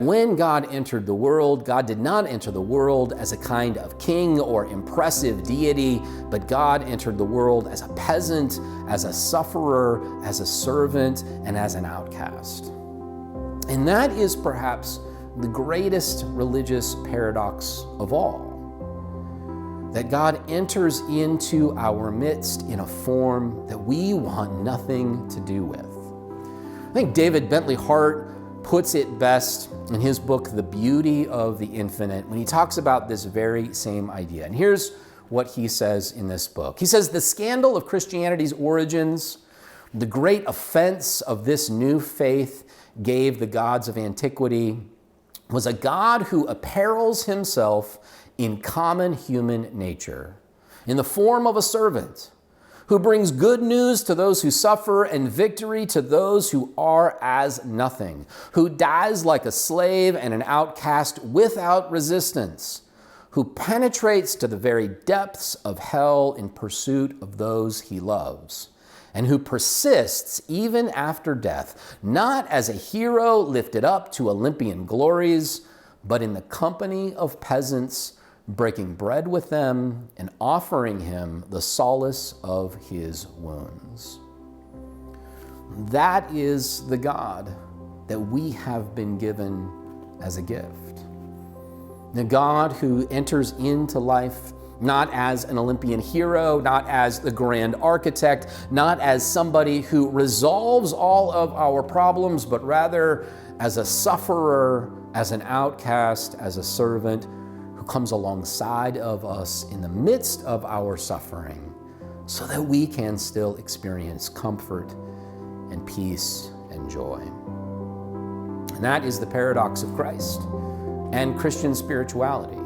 When God entered the world, God did not enter the world as a kind of king or impressive deity, but God entered the world as a peasant, as a sufferer, as a servant, and as an outcast. And that is perhaps the greatest religious paradox of all, that God enters into our midst in a form that we want nothing to do with. I think David Bentley Hart puts it best in his book, The Beauty of the Infinite, when he talks about this very same idea. And here's what he says in this book. He says, the scandal of Christianity's origins, the great offense of this new faith gave the gods of antiquity, was a God who apparels himself in common human nature, in the form of a servant, who brings good news to those who suffer and victory to those who are as nothing, who dies like a slave and an outcast without resistance, who penetrates to the very depths of hell in pursuit of those he loves, and who persists even after death, not as a hero lifted up to Olympian glories, but in the company of peasants, breaking bread with them and offering him the solace of his wounds. That is the God that we have been given as a gift. The God who enters into life not as an Olympian hero, not as the grand architect, not as somebody who resolves all of our problems, but rather as a sufferer, as an outcast, as a servant, who comes alongside of us in the midst of our suffering so that we can still experience comfort and peace and joy. And that is the paradox of Christ and Christian spirituality.